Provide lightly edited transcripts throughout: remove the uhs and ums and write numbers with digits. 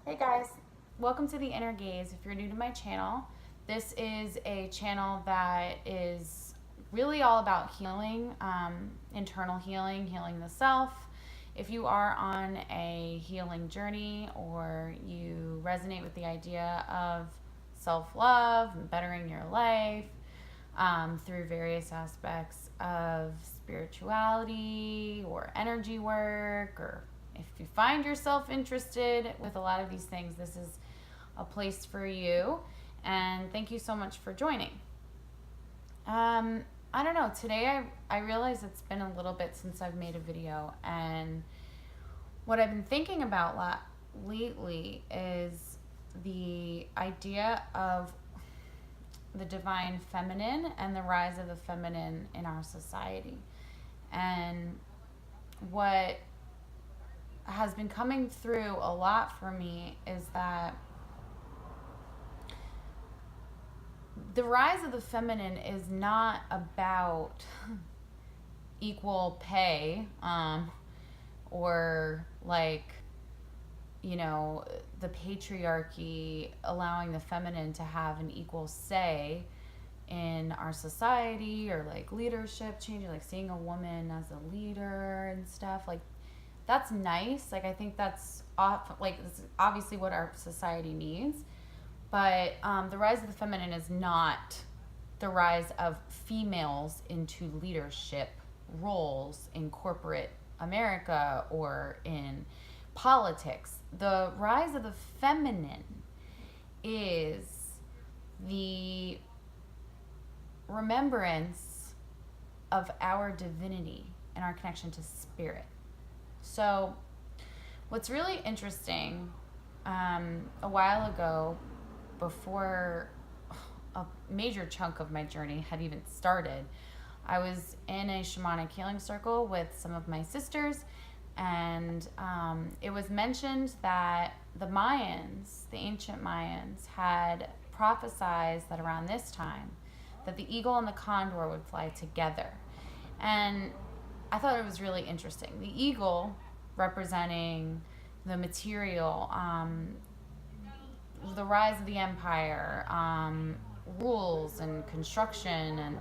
Hey guys, welcome to The Inner Gaze. If you're new to my channel, this is a channel that is really all about healing, internal healing, healing the self. If you are on a healing journey or you resonate with the idea of self-love and bettering your life through various aspects of spirituality or energy work, or if you find yourself interested with a lot of these things, this is a place for you. And thank you so much for joining. I don't know, today I realize it's been a little bit since I've made a video, and what I've been thinking about lately is the idea of the divine feminine and the rise of the feminine in our society. And what has been coming through a lot for me is that the rise of the feminine is not about equal pay, or the patriarchy allowing the feminine to have an equal say in our society, or leadership change, seeing a woman as a leader and stuff. That's nice. I think that's it's obviously what our society needs. But the rise of the feminine is not the rise of females into leadership roles in corporate America or in politics. The rise of the feminine is the remembrance of our divinity and our connection to spirit. So what's really interesting, a while ago, before a major chunk of my journey had even started, I was in a shamanic healing circle with some of my sisters, and it was mentioned that the Mayans, the ancient Mayans, had prophesized that around this time that the eagle and the condor would fly together. And I thought it was really interesting. The eagle representing the material, the rise of the empire, rules and construction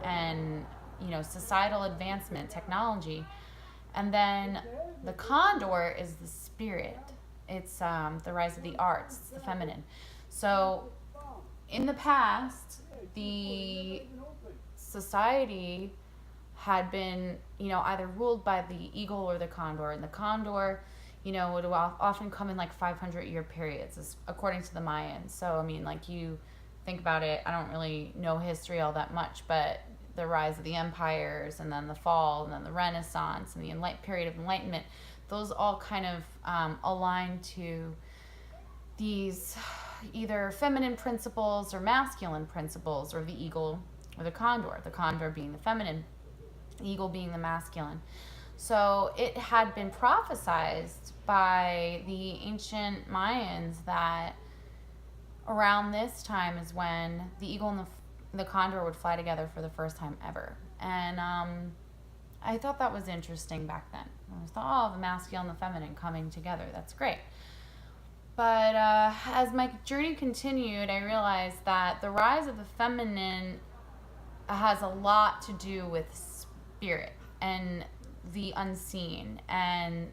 and societal advancement, technology. And then the condor is the spirit. It's the rise of the arts, it's the feminine. So in the past, the society had been, either ruled by the eagle or the condor. And the condor, would often come in 500-year periods, according to the Mayans. So, you think about it, I don't really know history all that much, but the rise of the empires, and then the fall, and then the Renaissance, and the period of Enlightenment, those all kind of align to these either feminine principles or masculine principles, or the eagle or the condor being the feminine, the eagle being the masculine. So it had been prophesized by the ancient Mayans that around this time is when the eagle and the condor would fly together for the first time ever. And I thought that was interesting back then. I thought, the masculine and the feminine coming together, that's great. But as my journey continued, I realized that the rise of the feminine has a lot to do with spirit and the unseen and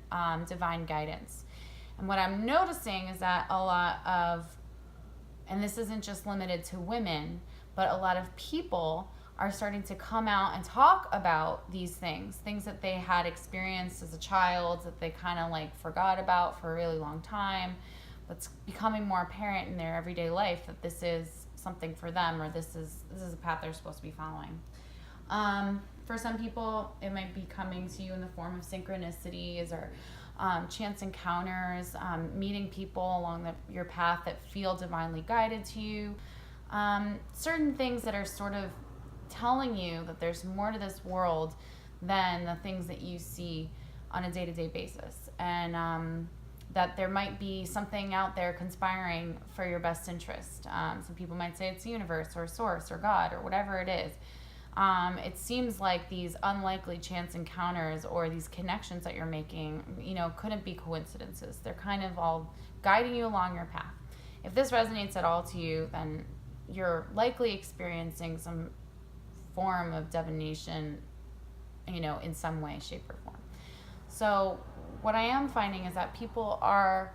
divine guidance. And what I'm noticing is that a lot of, and this isn't just limited to women, but a lot of people are starting to come out and talk about these things that they had experienced as a child, that they kind of forgot about for a really long time, but it's becoming more apparent in their everyday life that this is something for them, or this is a path they're supposed to be following. For some people, it might be coming to you in the form of synchronicities or chance encounters, meeting people along your path that feel divinely guided to you. Certain things that are sort of telling you that there's more to this world than the things that you see on a day-to-day basis. And that there might be something out there conspiring for your best interest. Some people might say it's the universe or source or God or whatever it is. It seems like these unlikely chance encounters or these connections that you're making, couldn't be coincidences. They're kind of all guiding you along your path. If this resonates at all to you, then you're likely experiencing some form of divination, in some way, shape, or form. So what I am finding is that people are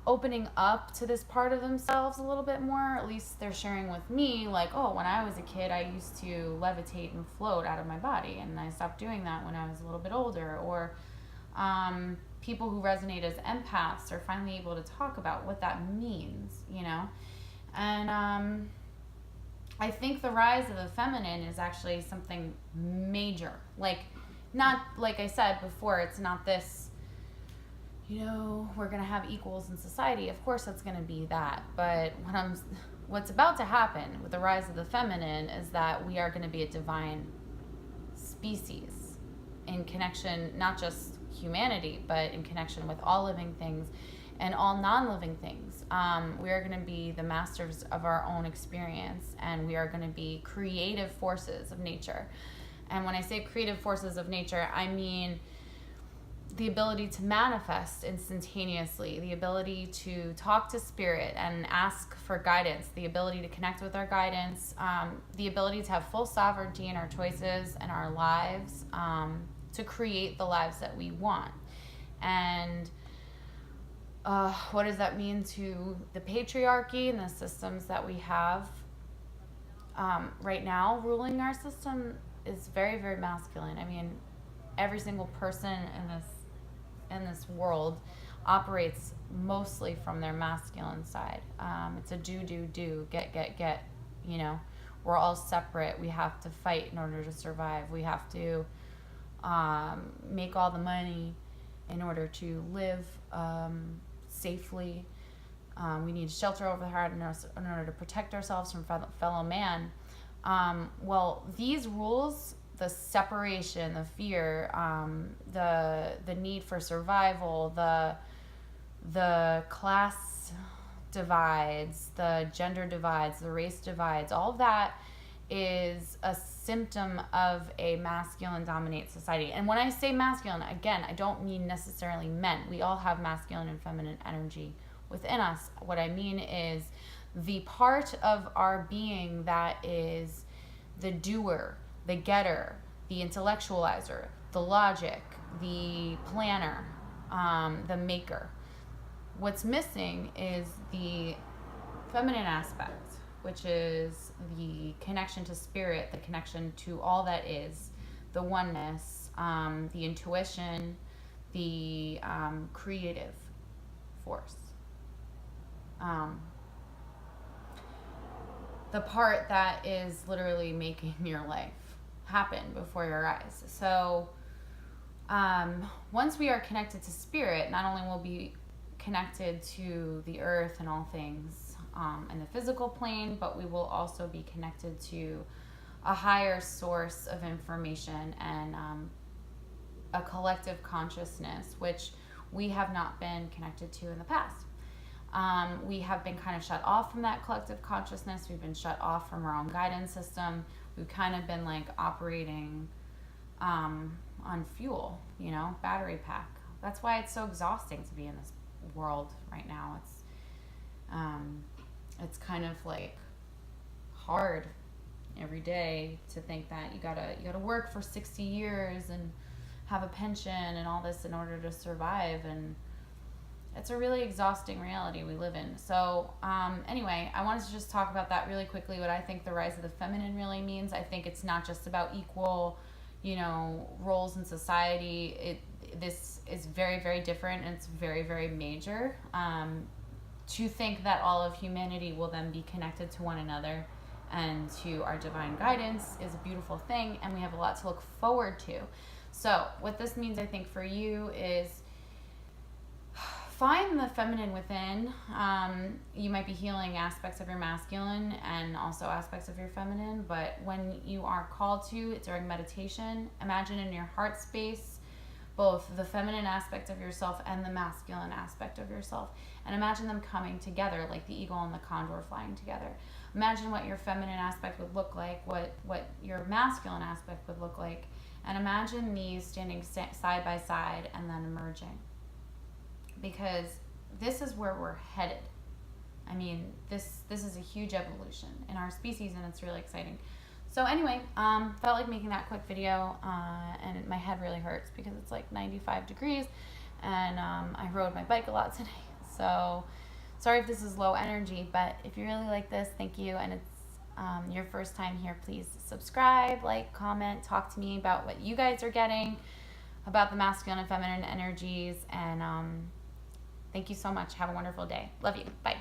opening up to this part of themselves a little bit more. At least they're sharing with me, like, oh, when I was a kid, I used to levitate and float out of my body, and I stopped doing that when I was a little bit older. Or people who resonate as empaths are finally able to talk about what that means, And I think the rise of the feminine is actually something major. Not like I said before, it's not this, we're going to have equals in society. Of course that's going to be that. But what's about to happen with the rise of the feminine is that we are going to be a divine species in connection, not just humanity, but in connection with all living things and all non-living things. We are going to be the masters of our own experience, and we are going to be creative forces of nature. And when I say creative forces of nature, I mean the ability to manifest instantaneously, the ability to talk to spirit and ask for guidance, the ability to connect with our guidance, the ability to have full sovereignty in our choices and our lives, to create the lives that we want. And what does that mean to the patriarchy and the systems that we have right now ruling our system is very, very masculine. I mean, every single person in this world operates mostly from their masculine side. It's a do, get, We're all separate. We have to fight in order to survive. We have to make all the money in order to live safely. We need shelter over the heart in order to protect ourselves from fellow man. Well, these rules, the separation, the fear, the need for survival, the class divides, the gender divides, the race divides, all of that is a symptom of a masculine dominate society. And when I say masculine, again, I don't mean necessarily men. We all have masculine and feminine energy within us. What I mean is the part of our being that is the doer, the getter, the intellectualizer, the logic, the planner, the maker. What's missing is the feminine aspect, which is the connection to spirit, the connection to all that is, the oneness, the intuition, the creative force. The part that is literally making your life happen before your eyes. So once we are connected to spirit, not only will we be connected to the earth and all things in the physical plane, but we will also be connected to a higher source of information and a collective consciousness, which we have not been connected to in the past. We have been kind of shut off from that collective consciousness. We've been shut off from our own guidance system. We've kind of been like operating on fuel, battery pack. That's why it's so exhausting to be in this world right now. It's kind of like hard every day to think that you gotta work for 60 years and have a pension and all this in order to survive, and it's a really exhausting reality we live in. So anyway, I wanted to just talk about that really quickly, what I think the rise of the feminine really means. I think it's not just about equal, roles in society. This is very, very different, and it's very, very major. To think that all of humanity will then be connected to one another and to our divine guidance is a beautiful thing, and we have a lot to look forward to. So what this means, I think, for you is find the feminine within. You might be healing aspects of your masculine and also aspects of your feminine, but when you are called to during meditation, imagine in your heart space both the feminine aspect of yourself and the masculine aspect of yourself, and imagine them coming together like the eagle and the condor flying together. Imagine what your feminine aspect would look like, what your masculine aspect would look like, and imagine these standing side by side and then emerging. Because this is where we're headed. I mean, this is a huge evolution in our species, and it's really exciting. So anyway, felt like making that quick video, and my head really hurts because it's like 95 degrees, and I rode my bike a lot today. So sorry if this is low energy, but if you really like this, thank you. And it's your first time here, please subscribe, like, comment, talk to me about what you guys are getting about the masculine and feminine energies. And thank you so much. Have a wonderful day. Love you. Bye.